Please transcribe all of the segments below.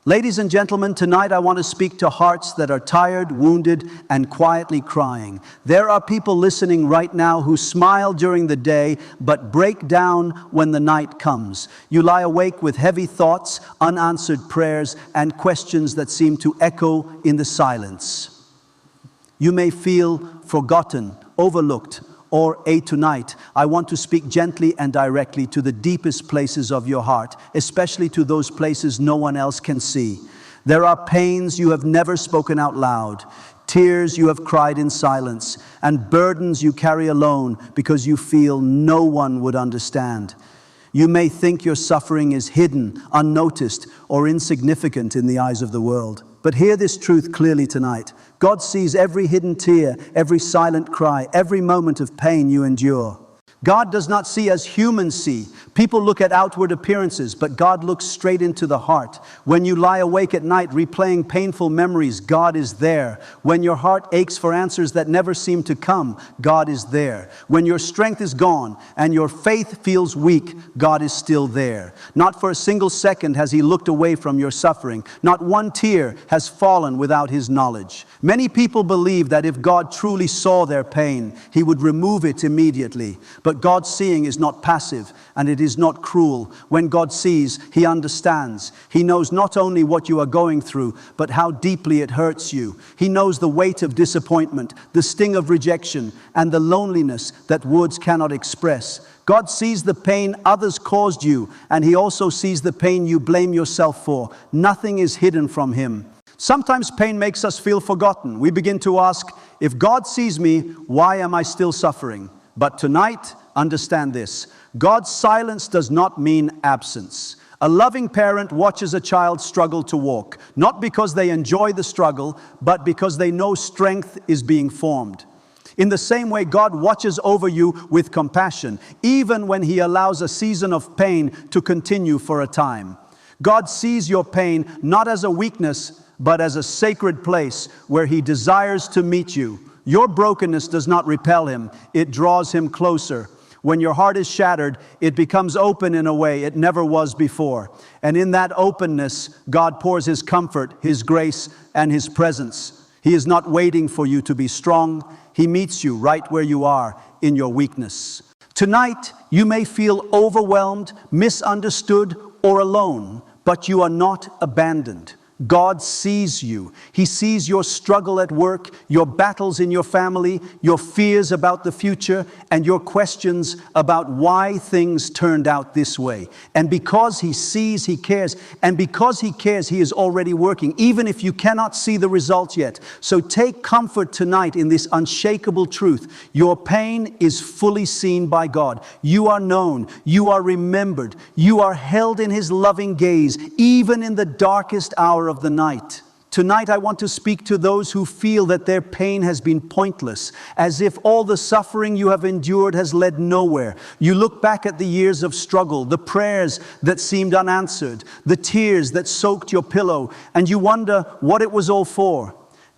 Ladies and gentlemen, tonight I want to speak to hearts that are tired, wounded, and quietly crying. There are people listening right now who smile during the day, but break down when the night comes. You lie awake with heavy thoughts, unanswered prayers, and questions that seem to echo in the silence. You may feel forgotten, overlooked, or tonight, I want to speak gently and directly to the deepest places of your heart, especially to those places no one else can see. There are pains you have never spoken out loud, tears you have cried in silence, and burdens you carry alone because you feel no one would understand. You may think your suffering is hidden, unnoticed, or insignificant in the eyes of the world. But hear this truth clearly tonight. God sees every hidden tear, every silent cry, every moment of pain you endure. God does not see as humans see. People look at outward appearances, but God looks straight into the heart. When you lie awake at night replaying painful memories, God is there. When your heart aches for answers that never seem to come, God is there. When your strength is gone and your faith feels weak, God is still there. Not for a single second has He looked away from your suffering. Not one tear has fallen without His knowledge. Many people believe that if God truly saw their pain, He would remove it immediately. But God's seeing is not passive, and it is not cruel. When God sees, He understands. He knows not only what you are going through, but how deeply it hurts you. He knows the weight of disappointment, the sting of rejection, and the loneliness that words cannot express. God sees the pain others caused you, and He also sees the pain you blame yourself for. Nothing is hidden from Him. Sometimes pain makes us feel forgotten. We begin to ask, if God sees me, why am I still suffering? But tonight, understand this. God's silence does not mean absence. A loving parent watches a child struggle to walk, not because they enjoy the struggle, but because they know strength is being formed. In the same way, God watches over you with compassion, even when He allows a season of pain to continue for a time. God sees your pain not as a weakness, but as a sacred place where He desires to meet you. Your brokenness does not repel Him, it draws Him closer. When your heart is shattered, it becomes open in a way it never was before. And in that openness, God pours His comfort, His grace, and His presence. He is not waiting for you to be strong. He meets you right where you are in your weakness. Tonight, you may feel overwhelmed, misunderstood, or alone, but you are not abandoned. God sees you. He sees your struggle at work, your battles in your family, your fears about the future, and your questions about why things turned out this way. And because He sees, He cares. And because He cares, He is already working, even if you cannot see the results yet. So take comfort tonight in this unshakable truth. Your pain is fully seen by God. You are known. You are remembered. You are held in His loving gaze, even in the darkest hour of the night. Tonight I want to speak to those who feel that their pain has been pointless, as if all the suffering you have endured has led nowhere. You look back at the years of struggle, the prayers that seemed unanswered, the tears that soaked your pillow, and you wonder what it was all for.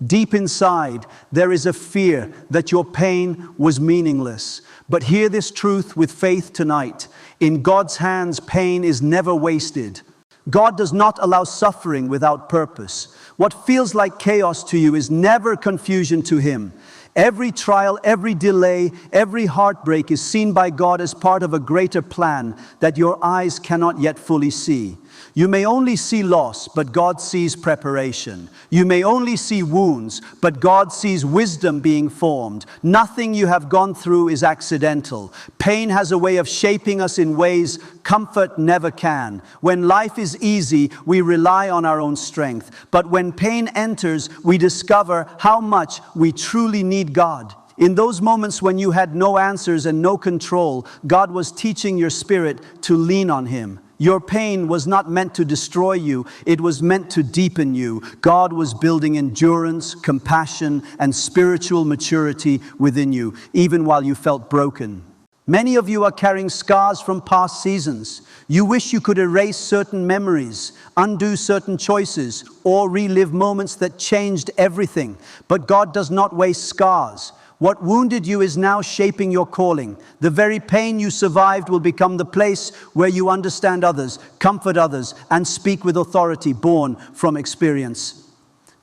Deep inside, there is a fear that your pain was meaningless. But hear this truth with faith tonight. In God's hands, pain is never wasted. God does not allow suffering without purpose. What feels like chaos to you is never confusion to Him. Every trial, every delay, every heartbreak is seen by God as part of a greater plan that your eyes cannot yet fully see. You may only see loss, but God sees preparation. You may only see wounds, but God sees wisdom being formed. Nothing you have gone through is accidental. Pain has a way of shaping us in ways comfort never can. When life is easy, we rely on our own strength. But when pain enters, we discover how much we truly need God. In those moments when you had no answers and no control, God was teaching your spirit to lean on Him. Your pain was not meant to destroy you, it was meant to deepen you. God was building endurance, compassion, and spiritual maturity within you, even while you felt broken. Many of you are carrying scars from past seasons. You wish you could erase certain memories, undo certain choices, or relive moments that changed everything. But God does not waste scars. What wounded you is now shaping your calling. The very pain you survived will become the place where you understand others, comfort others, and speak with authority born from experience.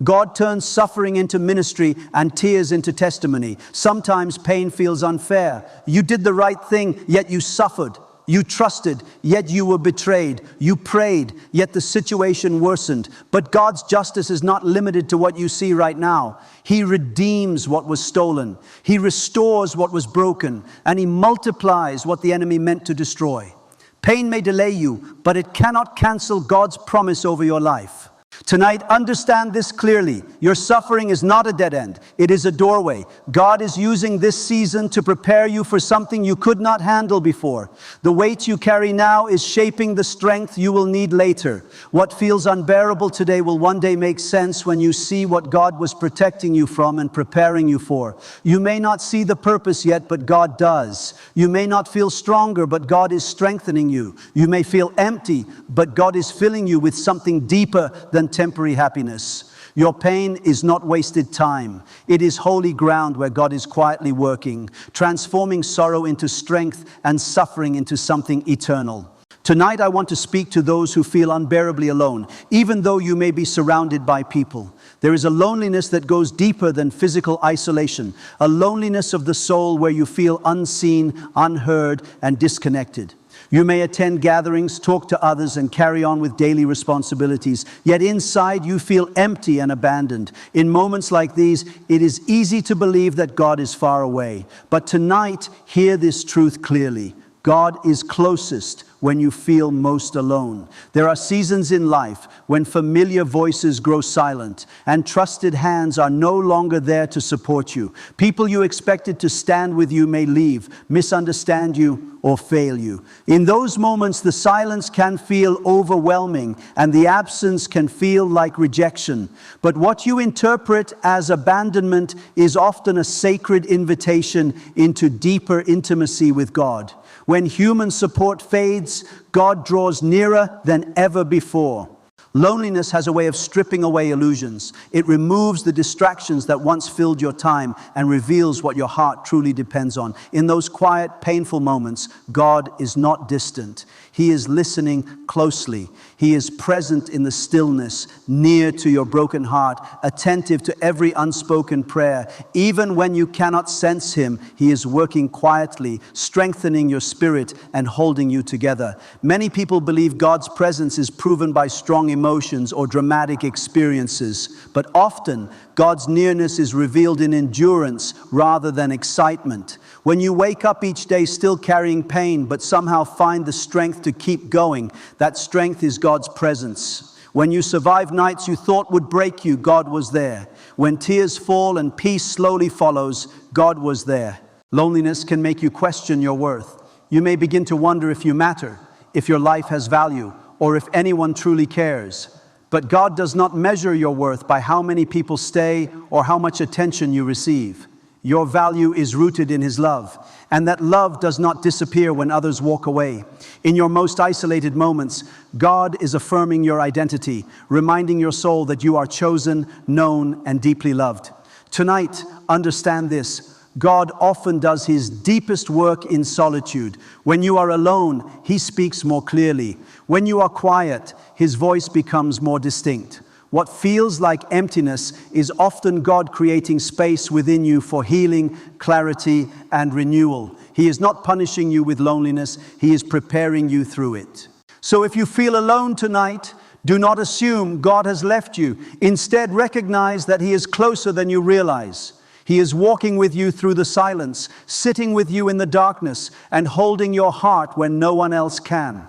God turns suffering into ministry and tears into testimony. Sometimes pain feels unfair. You did the right thing, yet you suffered. You trusted, yet you were betrayed. You prayed, yet the situation worsened. But God's justice is not limited to what you see right now. He redeems what was stolen. He restores what was broken. And He multiplies what the enemy meant to destroy. Pain may delay you, but it cannot cancel God's promise over your life. Tonight, understand this clearly. Your suffering is not a dead end. It is a doorway. God is using this season to prepare you for something you could not handle before. The weight you carry now is shaping the strength you will need later. What feels unbearable today will one day make sense when you see what God was protecting you from and preparing you for. You may not see the purpose yet, but God does. You may not feel stronger, but God is strengthening you. You may feel empty, but God is filling you with something deeper than temporary happiness. Your pain is not wasted time. It is holy ground where God is quietly working, transforming sorrow into strength and suffering into something eternal. Tonight I want to speak to those who feel unbearably alone, even though you may be surrounded by people. There is a loneliness that goes deeper than physical isolation, a loneliness of the soul where you feel unseen, unheard, and disconnected. You may attend gatherings, talk to others, and carry on with daily responsibilities. Yet inside you feel empty and abandoned. In moments like these, it is easy to believe that God is far away. But tonight, hear this truth clearly. God is closest when you feel most alone. There are seasons in life when familiar voices grow silent and trusted hands are no longer there to support you. People you expected to stand with you may leave, misunderstand you, or fail you. In those moments, the silence can feel overwhelming and the absence can feel like rejection. But what you interpret as abandonment is often a sacred invitation into deeper intimacy with God. When human support fades, God draws nearer than ever before. Loneliness has a way of stripping away illusions. It removes the distractions that once filled your time and reveals what your heart truly depends on. In those quiet, painful moments, God is not distant. He is listening closely. He is present in the stillness, near to your broken heart, attentive to every unspoken prayer. Even when you cannot sense Him, He is working quietly, strengthening your spirit and holding you together. Many people believe God's presence is proven by strong emotions or dramatic experiences, but often God's nearness is revealed in endurance rather than excitement. When you wake up each day still carrying pain, but somehow find the strength to keep going, that strength is God's presence. When you survive nights you thought would break you, God was there. When tears fall and peace slowly follows, God was there. Loneliness can make you question your worth. You may begin to wonder if you matter, if your life has value, or if anyone truly cares. But God does not measure your worth by how many people stay or how much attention you receive. Your value is rooted in His love, and that love does not disappear when others walk away. In your most isolated moments, God is affirming your identity, reminding your soul that you are chosen, known, and deeply loved. Tonight, understand this. God often does His deepest work in solitude. When you are alone, He speaks more clearly. When you are quiet, His voice becomes more distinct. What feels like emptiness is often God creating space within you for healing, clarity, and renewal. He is not punishing you with loneliness. He is preparing you through it. So if you feel alone tonight, do not assume God has left you. Instead, recognize that He is closer than you realize. He is walking with you through the silence, sitting with you in the darkness, and holding your heart when no one else can.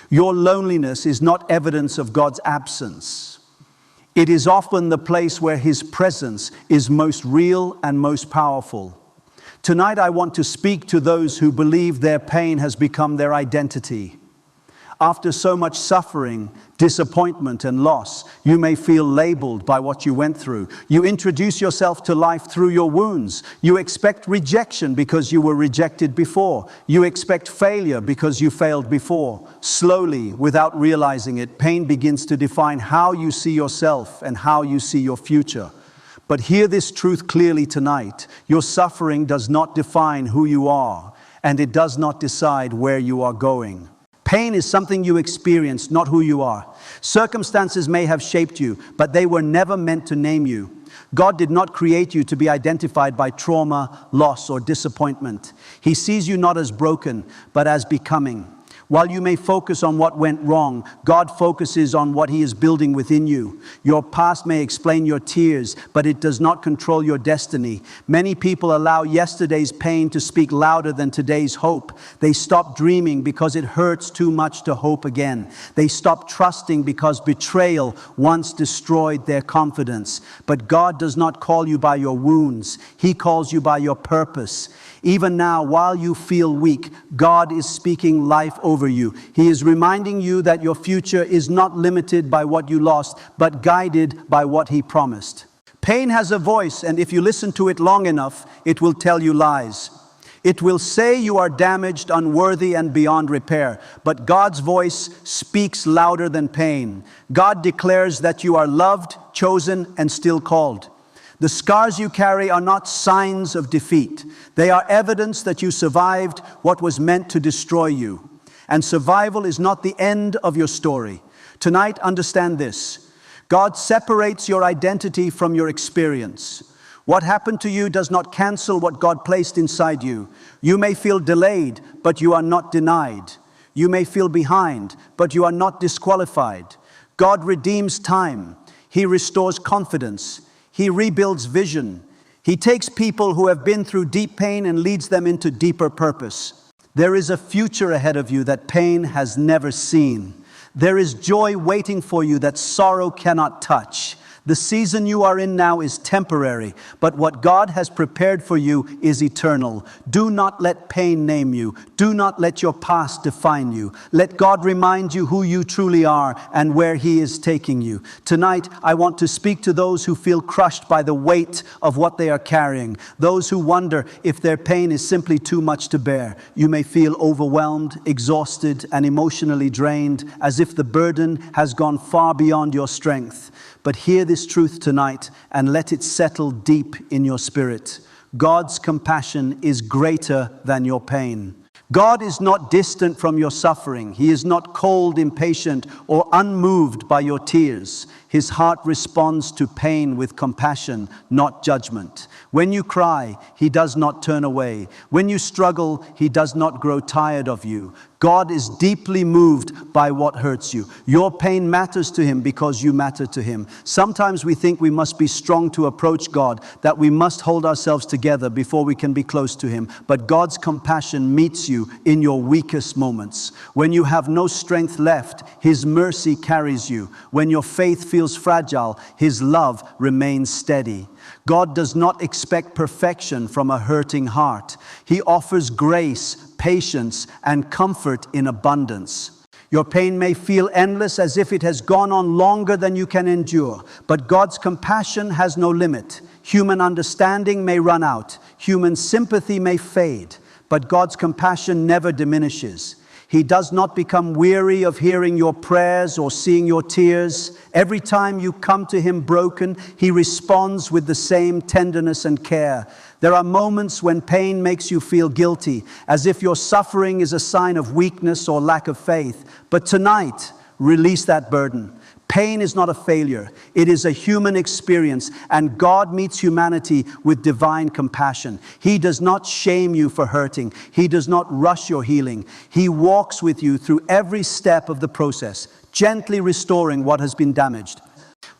Your loneliness is not evidence of God's absence. It is often the place where His presence is most real and most powerful. Tonight I want to speak to those who believe their pain has become their identity. After so much suffering, disappointment, and loss, you may feel labeled by what you went through. You introduce yourself to life through your wounds. You expect rejection because you were rejected before. You expect failure because you failed before. Slowly, without realizing it, pain begins to define how you see yourself and how you see your future. But hear this truth clearly tonight. Your suffering does not define who you are, and it does not decide where you are going. Pain is something you experience, not who you are. Circumstances may have shaped you, but they were never meant to name you. God did not create you to be identified by trauma, loss, or disappointment. He sees you not as broken, but as becoming. While you may focus on what went wrong, God focuses on what He is building within you. Your past may explain your tears, but it does not control your destiny. Many people allow yesterday's pain to speak louder than today's hope. They stop dreaming because it hurts too much to hope again. They stop trusting because betrayal once destroyed their confidence. But God does not call you by your wounds. He calls you by your purpose. Even now, while you feel weak, God is speaking life over you. He is reminding you that your future is not limited by what you lost, but guided by what He promised. Pain has a voice, and if you listen to it long enough, it will tell you lies. It will say you are damaged, unworthy, and beyond repair. But God's voice speaks louder than pain. God declares that you are loved, chosen, and still called. The scars you carry are not signs of defeat. They are evidence that you survived what was meant to destroy you. And survival is not the end of your story. Tonight, understand this. God separates your identity from your experience. What happened to you does not cancel what God placed inside you. You may feel delayed, but you are not denied. You may feel behind, but you are not disqualified. God redeems time. He restores confidence. He rebuilds vision. He takes people who have been through deep pain and leads them into deeper purpose. There is a future ahead of you that pain has never seen. There is joy waiting for you that sorrow cannot touch. The season you are in now is temporary, but what God has prepared for you is eternal. Do not let pain name you. Do not let your past define you. Let God remind you who you truly are and where He is taking you. Tonight, I want to speak to those who feel crushed by the weight of what they are carrying, those who wonder if their pain is simply too much to bear. You may feel overwhelmed, exhausted, and emotionally drained, as if the burden has gone far beyond your strength. But hear this truth tonight and let it settle deep in your spirit. God's compassion is greater than your pain. God is not distant from your suffering. He is not cold, impatient, or unmoved by your tears. His heart responds to pain with compassion, not judgment. When you cry, He does not turn away. When you struggle, He does not grow tired of you. God is deeply moved by what hurts you. Your pain matters to Him because you matter to Him. Sometimes we think we must be strong to approach God, that we must hold ourselves together before we can be close to Him. But God's compassion meets you in your weakest moments. When you have no strength left, His mercy carries you. When your faith feels fragile, His love remains steady. God does not expect perfection from a hurting heart. He offers grace, patience, and comfort in abundance. Your pain may feel endless, as if it has gone on longer than you can endure. But God's compassion has no limit. Human understanding may run out. Human sympathy may fade. But God's compassion never diminishes. He does not become weary of hearing your prayers or seeing your tears. Every time you come to Him broken, He responds with the same tenderness and care. There are moments when pain makes you feel guilty, as if your suffering is a sign of weakness or lack of faith. But tonight, release that burden. Pain is not a failure. It is a human experience, and God meets humanity with divine compassion. He does not shame you for hurting. He does not rush your healing. He walks with you through every step of the process, gently restoring what has been damaged.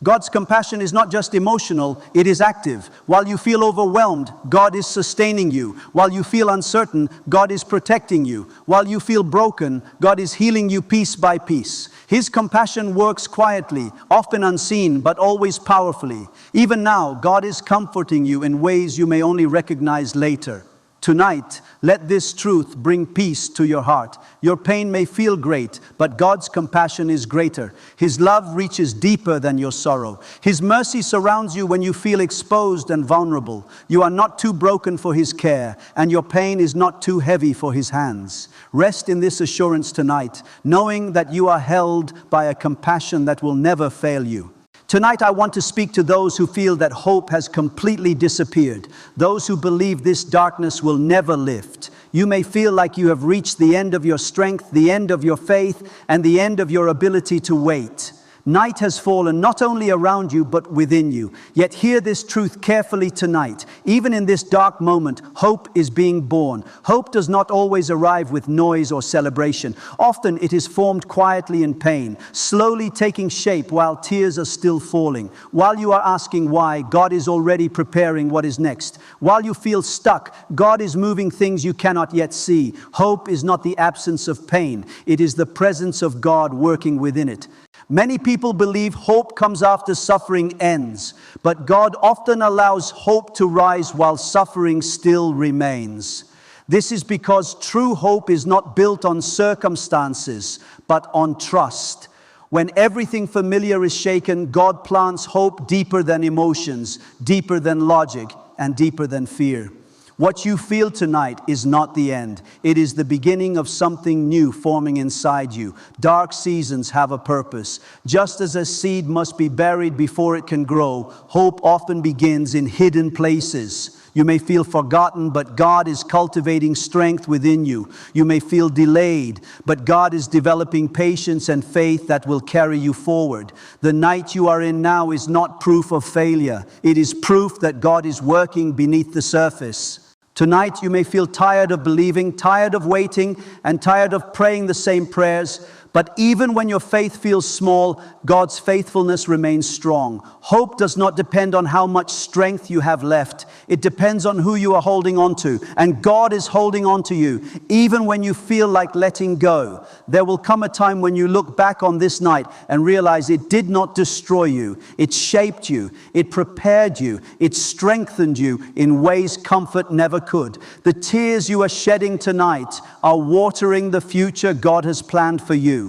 God's compassion is not just emotional, it is active. While you feel overwhelmed, God is sustaining you. While you feel uncertain, God is protecting you. While you feel broken, God is healing you piece by piece. His compassion works quietly, often unseen, but always powerfully. Even now, God is comforting you in ways you may only recognize later. Tonight, let this truth bring peace to your heart. Your pain may feel great, but God's compassion is greater. His love reaches deeper than your sorrow. His mercy surrounds you when you feel exposed and vulnerable. You are not too broken for His care, and your pain is not too heavy for His hands. Rest in this assurance tonight, knowing that you are held by a compassion that will never fail you. Tonight I want to speak to those who feel that hope has completely disappeared, those who believe this darkness will never lift. You may feel like you have reached the end of your strength, the end of your faith, and the end of your ability to wait. Night has fallen not only around you, but within you. Yet hear this truth carefully tonight. Even in this dark moment, hope is being born. Hope does not always arrive with noise or celebration. Often it is formed quietly in pain, slowly taking shape while tears are still falling. While you are asking why, God is already preparing what is next. While you feel stuck, God is moving things you cannot yet see. Hope is not the absence of pain. It is the presence of God working within it. Many people believe hope comes after suffering ends, but God often allows hope to rise while suffering still remains. This is because true hope is not built on circumstances, but on trust. When everything familiar is shaken, God plants hope deeper than emotions, deeper than logic, and deeper than fear. What you feel tonight is not the end. It is the beginning of something new forming inside you. Dark seasons have a purpose. Just as a seed must be buried before it can grow, hope often begins in hidden places. You may feel forgotten, but God is cultivating strength within you. You may feel delayed, but God is developing patience and faith that will carry you forward. The night you are in now is not proof of failure. It is proof that God is working beneath the surface. Tonight you may feel tired of believing, tired of waiting, and tired of praying the same prayers. But even when your faith feels small, God's faithfulness remains strong. Hope does not depend on how much strength you have left. It depends on who you are holding on to. And God is holding on to you, even when you feel like letting go. There will come a time when you look back on this night and realize it did not destroy you. It shaped you. It prepared you. It strengthened you in ways comfort never could. The tears you are shedding tonight are watering the future God has planned for you.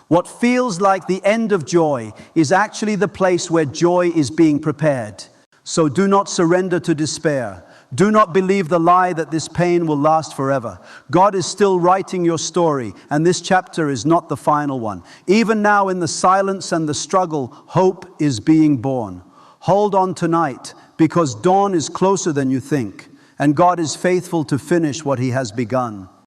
What feels like the end of joy is actually the place where joy is being prepared. So do not surrender to despair. Do not believe the lie that this pain will last forever. God is still writing your story, and this chapter is not the final one. Even now in the silence and the struggle, hope is being born. Hold on tonight, because dawn is closer than you think, and God is faithful to finish what He has begun.